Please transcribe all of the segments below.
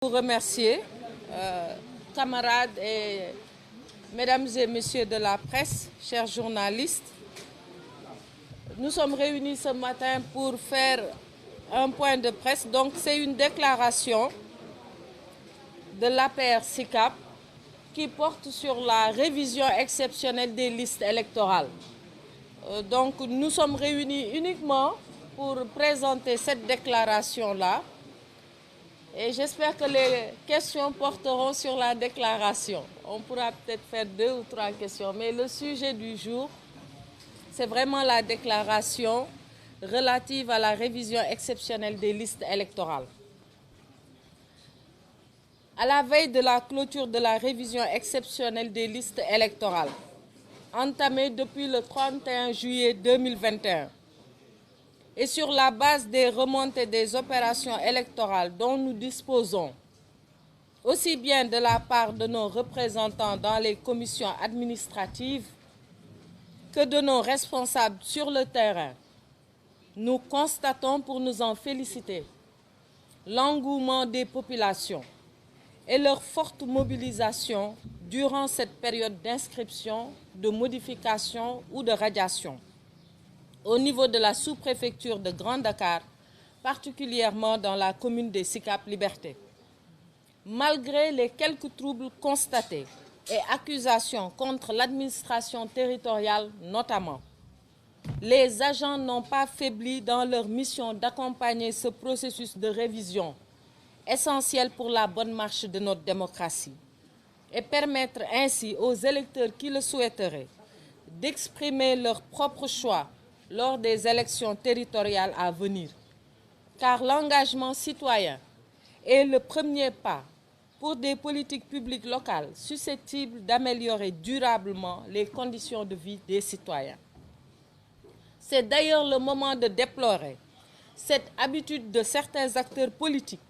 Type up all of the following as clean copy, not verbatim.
Vous remercier, camarades et mesdames et messieurs de la presse, chers journalistes. Nous sommes réunis ce matin pour faire un point de presse. Donc c'est une déclaration de l'APR SICAP qui porte sur la révision exceptionnelle des listes électorales. Donc nous sommes réunis uniquement pour présenter cette déclaration-là. Et j'espère que les questions porteront sur la déclaration. On pourra peut-être faire 2 ou 3 questions, mais le sujet du jour, c'est vraiment la déclaration relative à la révision exceptionnelle des listes électorales. À la veille de la clôture de la révision exceptionnelle des listes électorales, entamée depuis le 31 juillet 2021, et sur la base des remontées des opérations électorales dont nous disposons, aussi bien de la part de nos représentants dans les commissions administratives que de nos responsables sur le terrain, nous constatons, pour nous en féliciter, l'engouement des populations et leur forte mobilisation durant cette période d'inscription, de modification ou de radiation au niveau de la sous-préfecture de Grand Dakar, particulièrement dans la commune de Sicap Liberté. Malgré les quelques troubles constatés et accusations contre l'administration territoriale notamment, les agents n'ont pas faibli dans leur mission d'accompagner ce processus de révision essentiel pour la bonne marche de notre démocratie et permettre ainsi aux électeurs qui le souhaiteraient d'exprimer leur propre choix lors des élections territoriales à venir. Car l'engagement citoyen est le premier pas pour des politiques publiques locales susceptibles d'améliorer durablement les conditions de vie des citoyens. C'est d'ailleurs le moment de déplorer cette habitude de certains acteurs politiques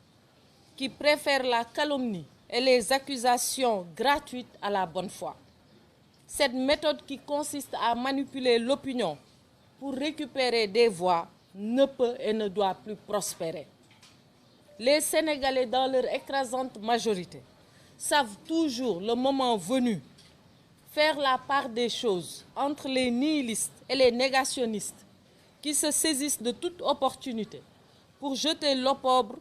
qui préfèrent la calomnie et les accusations gratuites à la bonne foi. Cette méthode qui consiste à manipuler l'opinion pour récupérer des voix ne peut et ne doit plus prospérer. Les Sénégalais, dans leur écrasante majorité, savent toujours, le moment venu, faire la part des choses entre les nihilistes et les négationnistes qui se saisissent de toute opportunité pour jeter l'opprobre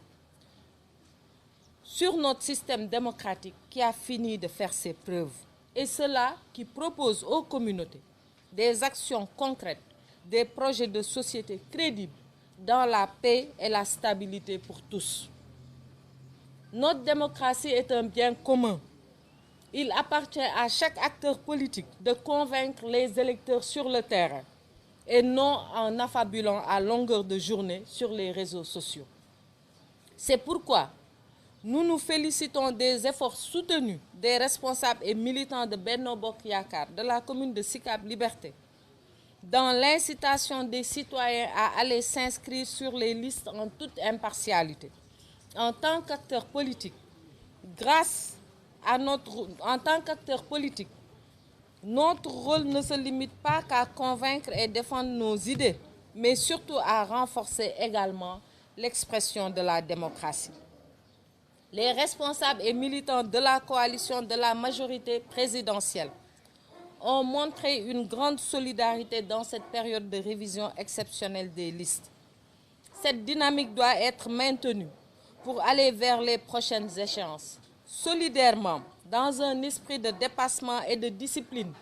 sur notre système démocratique qui a fini de faire ses preuves. Et ceux-là qui proposent aux communautés des actions concrètes, des projets de société crédibles dans la paix et la stabilité pour tous. Notre démocratie est un bien commun. Il appartient à chaque acteur politique de convaincre les électeurs sur le terrain et non en affabulant à longueur de journée sur les réseaux sociaux. C'est pourquoi nous nous félicitons des efforts soutenus des responsables et militants de Benno Bokk Yakaar de la commune de Sicap Liberté dans l'incitation des citoyens à aller s'inscrire sur les listes en toute impartialité. En tant qu'acteur politique, notre rôle ne se limite pas qu'à convaincre et défendre nos idées, mais surtout à renforcer également l'expression de la démocratie. Les responsables et militants de la coalition de la majorité présidentielle ont montré une grande solidarité dans cette période de révision exceptionnelle des listes. Cette dynamique doit être maintenue pour aller vers les prochaines échéances. Solidairement, dans un esprit de dépassement et de discipline,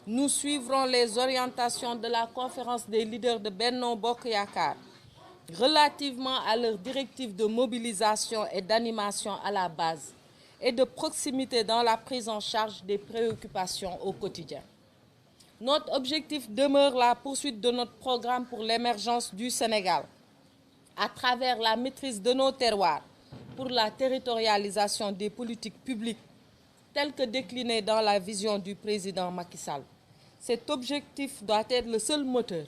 nous suivrons les orientations de la conférence des leaders de Benno Bokk Yakaar relativement à leurs directives de mobilisation et d'animation à la base et de proximité dans la prise en charge des préoccupations au quotidien. Notre objectif demeure la poursuite de notre programme pour l'émergence du Sénégal à travers la maîtrise de nos terroirs pour la territorialisation des politiques publiques telles que déclinées dans la vision du président Macky Sall. Cet objectif doit être le seul moteur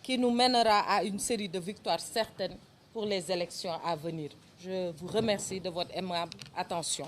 qui nous mènera à une série de victoires certaines pour les élections à venir. Je vous remercie de votre aimable attention.